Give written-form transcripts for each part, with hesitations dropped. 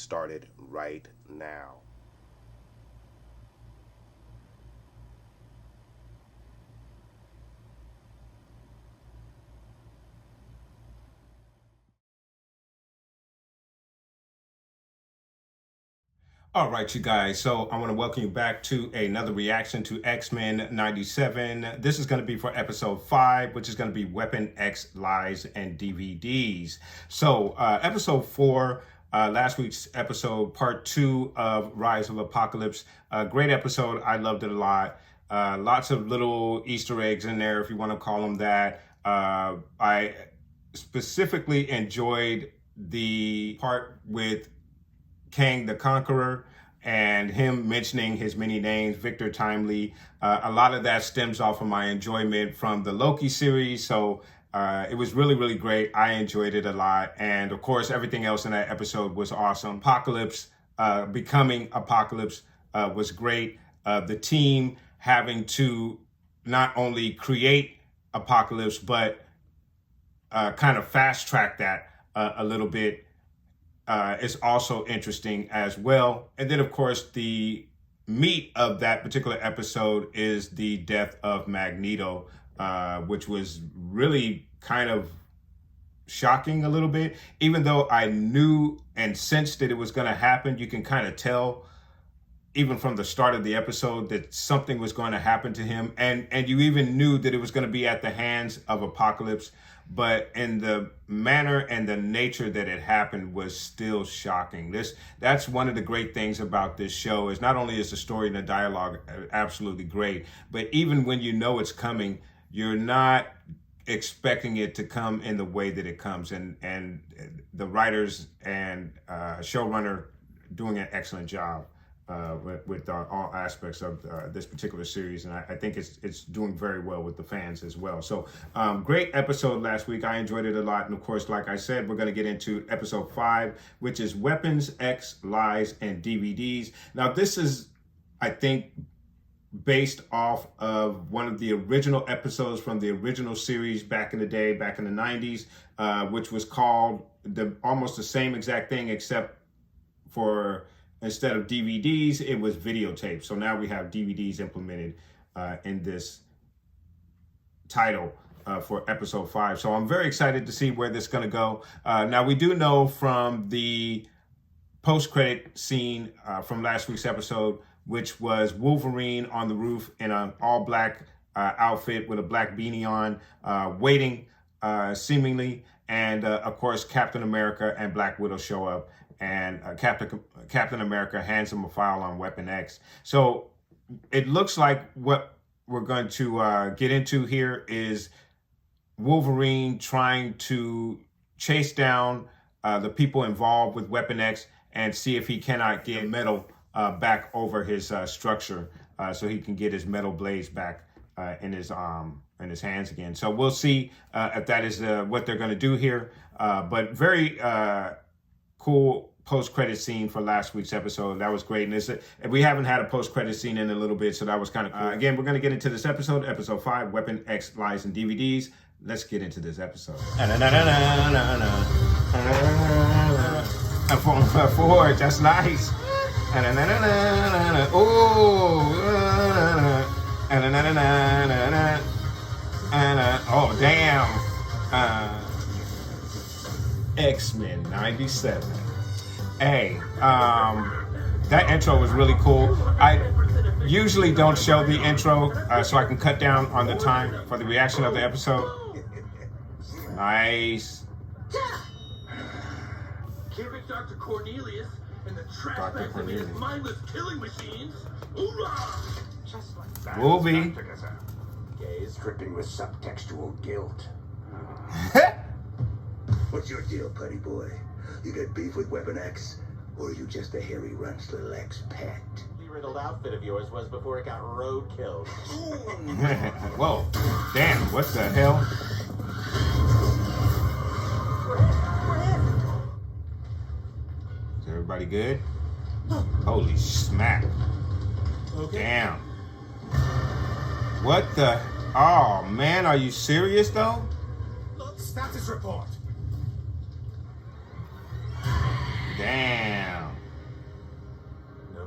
started right now. All right, you guys. So I want to welcome you back to another reaction to X-Men 97. This is going to be for episode 5, which is going to be Weapon X Lies and DVDs. So episode 4, last week's episode, part 2 of Rise of Apocalypse. Great episode. I loved it a lot. Lots of little Easter eggs in there, if you want to call them that. I specifically enjoyed the part with Kang the Conqueror and him mentioning his many names, Victor Timely. A lot of that stems off of my enjoyment from the Loki series. So it was really, really great. I enjoyed it a lot. And of course, everything else in that episode was awesome. Apocalypse, becoming Apocalypse was great. The team having to not only create Apocalypse, but kind of fast track that a little bit. Is also interesting as well. And then, of course, the meat of that particular episode is the death of Magneto, which was really kind of shocking a little bit. Even though I knew and sensed that it was going to happen, you can kind of tell even from the start of the episode that something was going to happen to him. And you even knew that it was going to be at the hands of Apocalypse. But in the manner and the nature that it happened was still shocking. That's one of the great things about this show is not only is the story and the dialogue absolutely great, but even when you know it's coming, you're not expecting it to come in the way that it comes. And the writers and showrunner doing an excellent job with all aspects of this particular series, and I think it's doing very well with the fans as well. So great episode last week. I enjoyed it a lot, and of course, like I said, we're going to get into episode 5, which is Weapons X Lies and DVDs. Now, this is, I think, based off of one of the original episodes from the original series back in the day, back in the 90s, which was called almost the same exact thing, except for instead of DVDs, it was videotapes. So now we have DVDs implemented in this title for episode 5. So I'm very excited to see where this is going to go. Now, we do know from the post-credit scene from last week's episode, which was Wolverine on the roof in an all-black outfit with a black beanie on, waiting seemingly. And of course, Captain America and Black Widow show up. And Captain America hands him a file on Weapon X. So it looks like what we're going to get into here is Wolverine trying to chase down the people involved with Weapon X and see if he cannot get metal back over his structure so he can get his metal blades back in his hands again. So we'll see if that is what they're going to do here. But very cool post-credit scene for last week's episode. That was great. And we haven't had a post-credit scene in a little bit, so that was kind of cool. Again, we're going to get into this episode 5, Weapon X Lies and DVDs. Let's get into this episode. Forward, that's nice. Oh, damn. X-Men 97. Hey, that intro was really cool. I usually don't show the intro so I can cut down on the time for the reaction of the episode. Nice. Give it Dr. Cornelius and the trash bags of his mindless killing machines. Hoorah! Just like that. Wolvie. Gaze dripping with subtextual guilt. What's your deal, putty boy? You got beef with Weapon X? Or are you just a hairy runt's little ex-pet? The riddled outfit of yours was before it got roadkilled. Whoa. Damn, what the hell? We're hit. Is everybody good? Holy smack. Okay. Damn. What the? Oh, man, are you serious, though? Status report. Damn.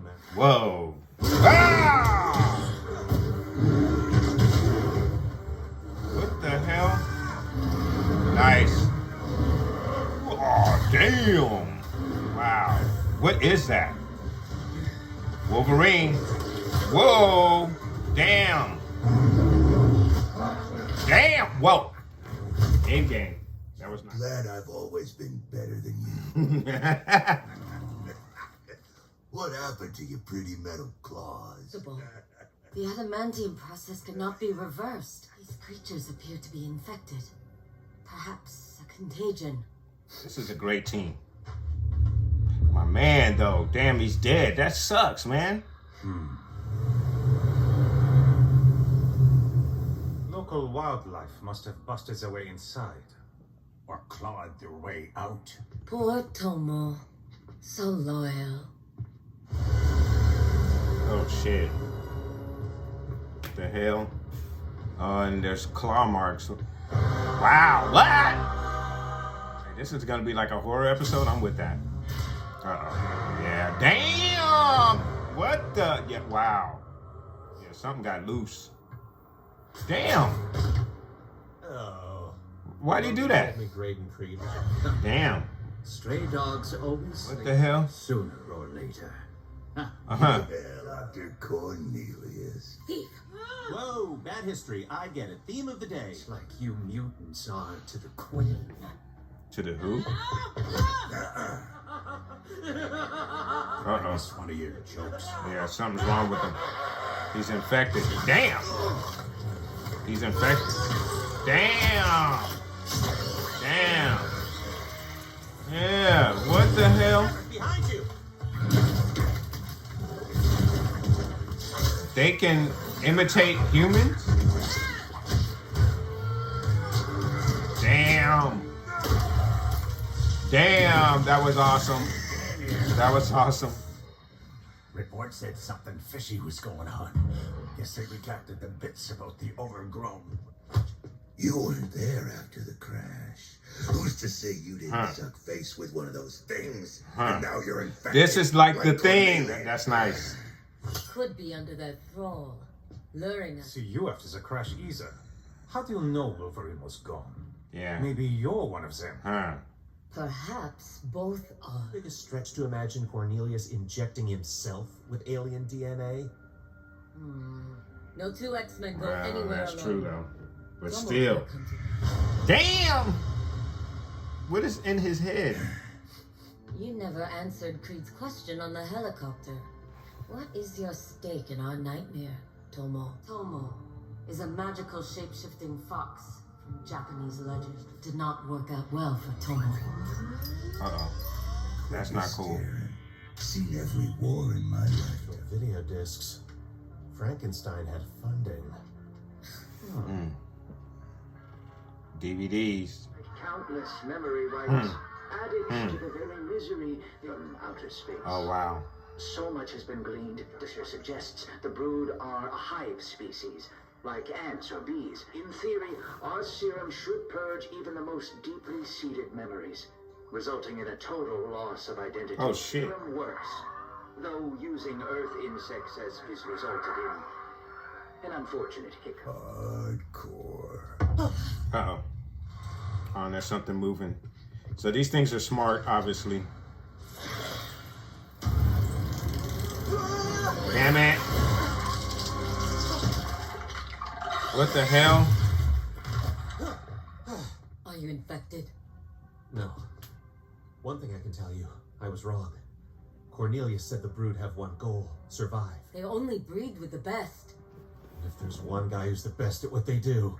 man. Whoa. Ah! What the hell? Nice. Oh, damn. Wow. What is that? Wolverine. Whoa. Damn. Damn. Whoa. In game. That was nice. Glad I've always been better than you. What happened to your pretty metal claws? The adamantium process cannot be reversed. These creatures appear to be infected. Perhaps a contagion. This is a great team. My man, though. Damn, he's dead. That sucks, man. Local wildlife must have busted their way inside. Or clawed their way out? Poor Tomo. So loyal. Oh, shit. What the hell? And there's claw marks. Wow, what? Hey, this is gonna be like a horror episode. I'm with that. Uh-oh. Yeah, damn! What the? Yeah, wow. Yeah, something got loose. Damn! Oh. Why'd he do that? Me Graydon Creed. Damn. Stray dogs always What sleep the hell? sooner or later. Uh-huh. Helicopter Cornelius. Thief! Whoa, bad history. I get it. Theme of the day. It's like you mutants are to the Queen. To the who? Uh-oh. That's one of your jokes. Yeah, something's wrong with him. He's infected. Damn! He's infected. Damn! Damn! Yeah, what the hell? Behind you. They can imitate humans? Damn. Damn, that was awesome. That was awesome. Report said something fishy was going on. Guess they redacted the bits about the overgrown. You weren't there after the crash. Who's to say you didn't suck face with one of those things? And now you're infected. This is like the thing. Cornelius. That's nice. Could be under their thrall, luring us. See you after the crash either. How do you know Wolverine was gone? Yeah. Maybe you're one of them. Huh. Perhaps both are. Biggest stretch to imagine Cornelius injecting himself with alien DNA? No two X-Men go Well, anywhere that's alone. true, though. But Someone still. will come to- Damn! What is in his head? You never answered Creed's question on the helicopter. What is your stake in our nightmare, Tomo? Tomo is a magical shape-shifting fox from Japanese legend. Did not work out well for Tomo. Uh-oh. That's not cool. Seen every war in my life. Video discs. Frankenstein had funding. DVDs. Countless memory rights added to the very misery from outer space. Oh, wow. So much has been gleaned. This suggests the brood are a hive species, like ants or bees. In theory, our serum should purge even the most deeply seated memories, resulting in a total loss of identity. Oh, shit. Even worse, though using Earth insects has resulted in an unfortunate hiccup. Hardcore. Uh-oh. Oh, and there's something moving. So these things are smart, obviously. Damn it. What the hell? Are you infected? No. One thing I can tell you, I was wrong. Cornelius said the brood have one goal: survive. They only breed with the best. And if there's one guy who's the best at what they do...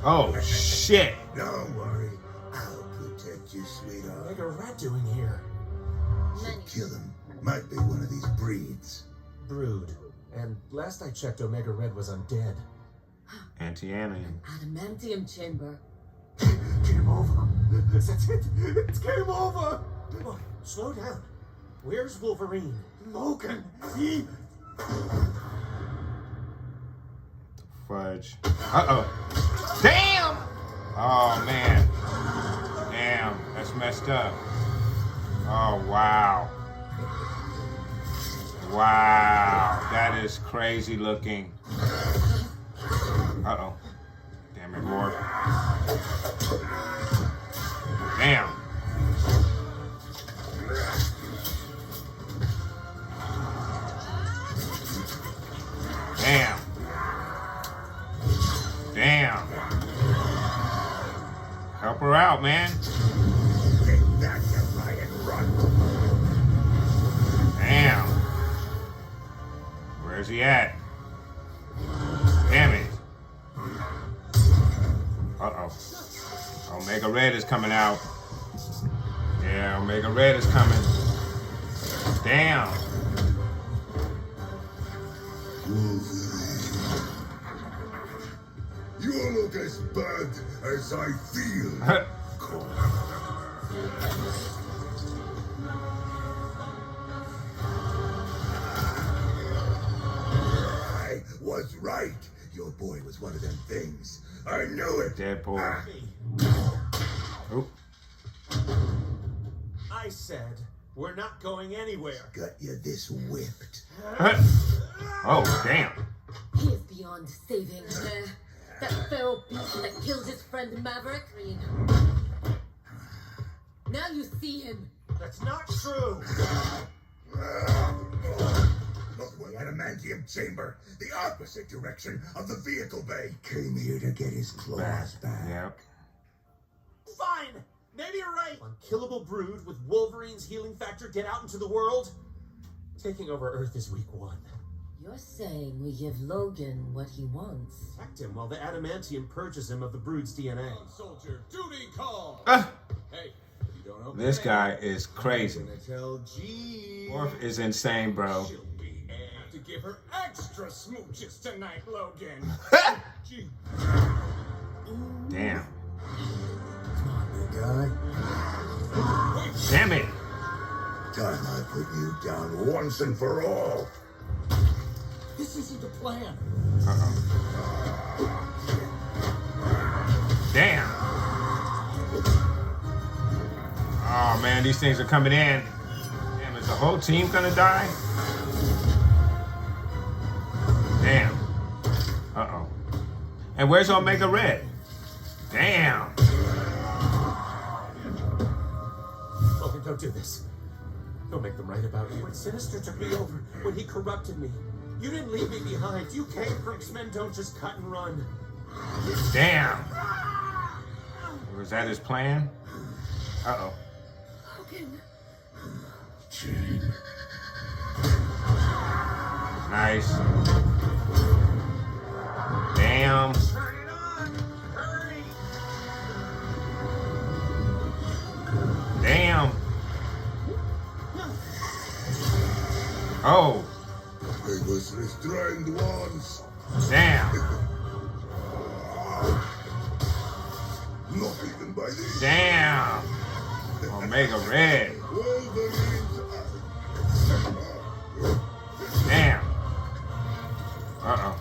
Oh, shit. Don't worry. I'll protect you, sweetheart. What are Rat doing here? Kill him. Might be one of these breeds. Brood. And last I checked, Omega Red was undead. Anti-alien. Adamantium chamber. Game over. That's it. It's game over. Oh, slow down. Where's Wolverine? Logan, he... Fudge. Uh-oh. Damn! Oh, man. Damn. That's That's messed up. Oh, wow. Wow. That is crazy looking. Uh-oh. Damn it, more. Damn. Damn. Damn. Help her out, man. Take that, you lion, run. Damn. Where's he at? Damn it. Uh-oh. Omega Red is coming out. Yeah, Omega Red is coming. Damn. Wolverine. You look as bad as I feel. I was right. Your boy was one of them things. I knew it. Deadpool. Oop. I said we're not going anywhere. Got you this whipped. Oh, damn. He is beyond saving. That feral beast that killed his friend Maverick. Now you see him. That's not true. Look, we're adamantium chamber, the opposite direction of the vehicle bay. Came here to get his claws back. Yep. Fine. Maybe you're right. Unkillable brood with Wolverine's healing factor get out into the world. Taking over Earth is week one. You're saying we give Logan what he wants. Protect him while the adamantium purges him of the brood's DNA. Soldier, duty call. Hey, you don't know. This guy is crazy. I'm gonna tell G. Morph is insane, bro. She'll be have to give her extra smooches tonight, Logan. G. Damn. Big guy, Damn it. time I put you down once and for all. This isn't the plan. Uh-oh. Damn. Oh, man, these things are coming in. Damn, is the whole team gonna die? Damn. Uh-oh. And where's Omega Red? Damn. Logan, don't do this. Don't make them right about you. When Sinister took me over, when he corrupted me, you didn't leave me behind. You came first. Men don't just cut and run. Damn. Was that his plan? Uh-oh. Logan. Nice. Damn. Turn it on. Hurry. Damn. Oh. I was restrained once. Damn. Not even by these. Damn. Omega Red. Wolverine's Damn. Uh-oh.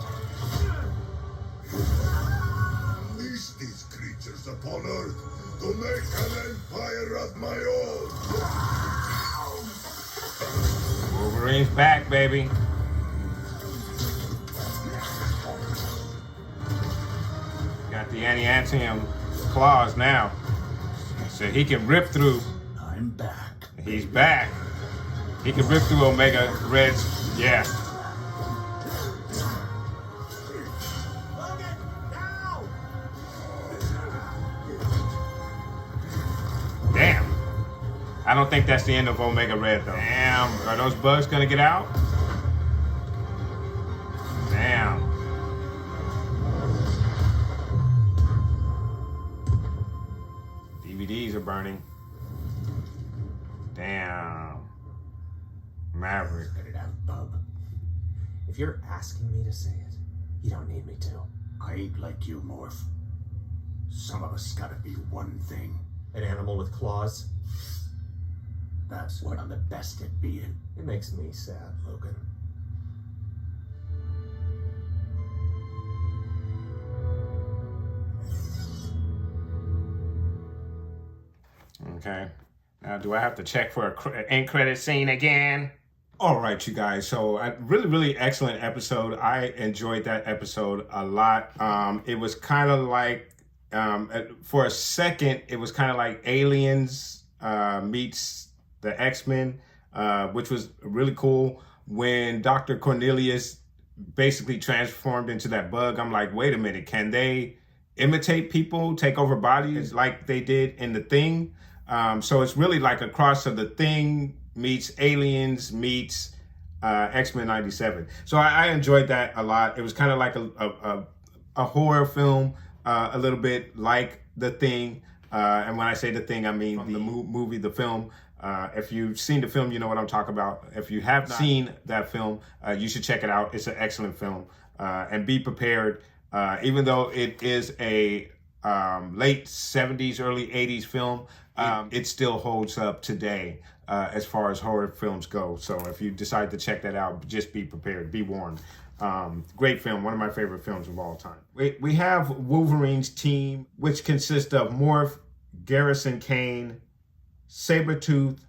Unleash these creatures upon Earth to make an empire of my own. Wolverine's back, baby. Got the adamantium claws now. So he can rip through. I'm back. He's back. He can rip through Omega Red's. Yeah. Logan, now! Damn. I don't think that's the end of Omega Red, though. Damn. Are those bugs gonna get out? Damn. DVDs are burning. Damn. Maverick. Cut it out, bub. If you're asking me to say it, you don't need me to. I ain't like you, Morph. Some of us gotta be one thing. An animal with claws? That's what I'm the best at being. It makes me sad, Logan. Okay. Now, do I have to check for an end credit scene again? All right, you guys. So a really excellent episode. I enjoyed that episode a lot. It was kind of like, for a second, it was kind of like Aliens meets the X-Men, which was really cool. When Dr. Cornelius basically transformed into that bug, I'm like, wait a minute, can they imitate people, take over bodies like they did in The Thing? So it's really like a cross of The Thing meets Aliens meets X-Men 97. So I enjoyed that a lot. It was kind of like a horror film, a little bit like The Thing. And when I say The Thing, I mean from the movie, the film. If you've seen the film, you know what I'm talking about. If you have not seen that film, you should check it out. It's an excellent film. And be prepared. Even though it is a late 70s, early 80s film, it still holds up today as far as horror films go. So if you decide to check that out, just be prepared, be warned. Great film, one of my favorite films of all time. We have Wolverine's team, which consists of Morph, Garrison Kane, Sabretooth,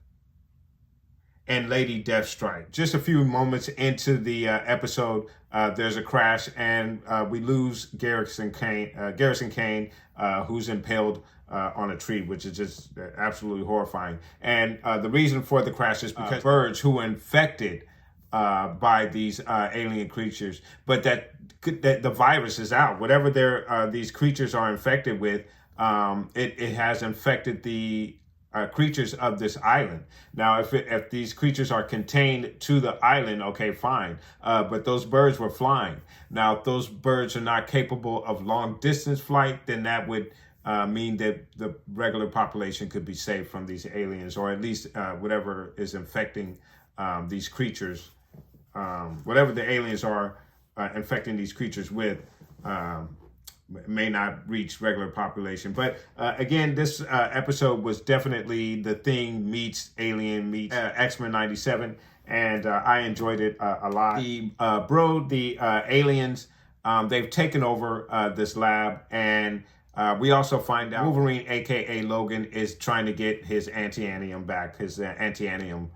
and Lady Deathstrike. Just a few moments into the episode, there's a crash, and we lose Garrison Kane, who's impaled on a tree, which is just absolutely horrifying. And the reason for the crash is because birds who were infected by these alien creatures, but that the virus is out. Whatever these creatures are infected with, it has infected the creatures of this island. Now, if these creatures are contained to the island, okay, fine. But those birds were flying. Now, if those birds are not capable of long distance flight, then that would mean that the regular population could be saved from these aliens, or at least whatever is infecting these creatures, whatever the aliens are infecting these creatures with, may not reach regular population. But again, this episode was definitely The Thing meets Alien meets X-Men 97, and I enjoyed it a lot. The aliens, they've taken over this lab, and we also find out Wolverine, aka Logan, is trying to get his antianium back, his antianium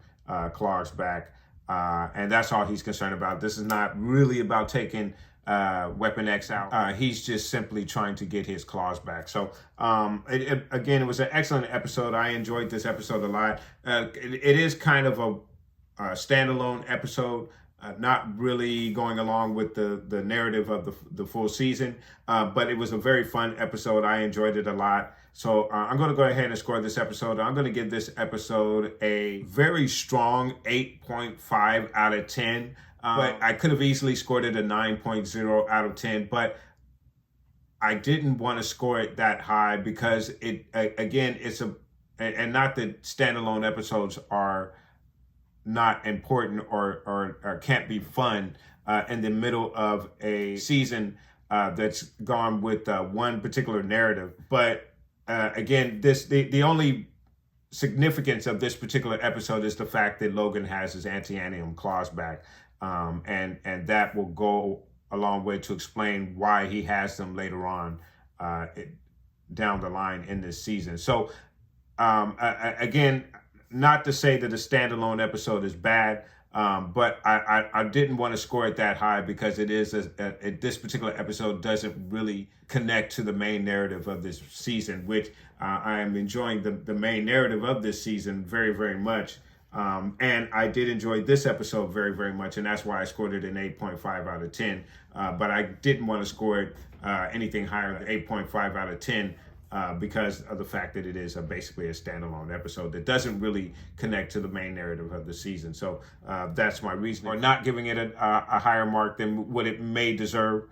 claws back, and that's all he's concerned about. This is not really about taking Weapon X out. He's just simply trying to get his claws back. So again, it was an excellent episode. I enjoyed this episode a lot. It is kind of a standalone episode, not really going along with the narrative of the full season, but it was a very fun episode. I enjoyed it a lot. So I'm going to go ahead and score this episode. I'm going to give this episode a very strong 8.5 out of 10. But I could have easily scored it a 9.0 out of 10, but I didn't want to score it that high because and not that standalone episodes are not important or can't be fun in the middle of a season that's gone with one particular narrative. But again, the only significance of this particular episode is the fact that Logan has his antianium claws back. And that will go a long way to explain why he has them later on down the line in this season. So again, not to say that a standalone episode is bad, but I didn't want to score it that high because it is this particular episode doesn't really connect to the main narrative of this season, which I am enjoying the main narrative of this season very, very much. And I did enjoy this episode very, very much, and that's why I scored it an 8.5 out of 10. But I didn't want to score it anything higher than 8.5 out of 10 because of the fact that it is basically a standalone episode that doesn't really connect to the main narrative of the season. So that's my reason for not giving it a higher mark than what it may deserve,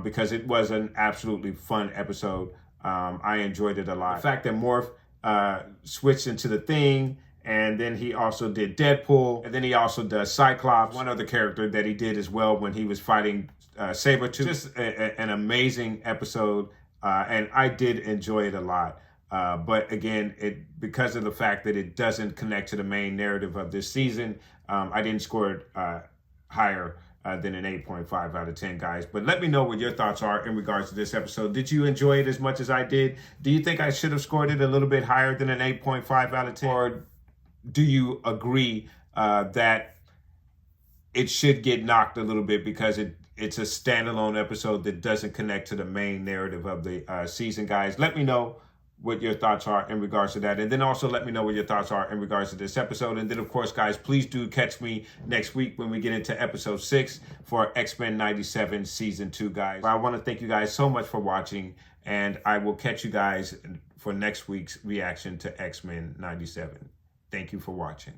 because it was an absolutely fun episode. I enjoyed it a lot. The fact that Morph switched into The Thing, and then he also did Deadpool, and then he also does Cyclops, one other character that he did as well when he was fighting Sabretooth. Just an amazing episode, and I did enjoy it a lot. But again, because of the fact that it doesn't connect to the main narrative of this season, I didn't score it higher than an 8.5 out of 10, guys. But let me know what your thoughts are in regards to this episode. Did you enjoy it as much as I did? Do you think I should have scored it a little bit higher than an 8.5 out of 10? Or do you agree that it should get knocked a little bit because it's a standalone episode that doesn't connect to the main narrative of the season, guys? Let me know what your thoughts are in regards to that. And then also let me know what your thoughts are in regards to this episode. And then, of course, guys, please do catch me next week when we get into episode 6 for X-Men 97 season 2, guys. I want to thank you guys so much for watching, and I will catch you guys for next week's reaction to X-Men 97. Thank you for watching.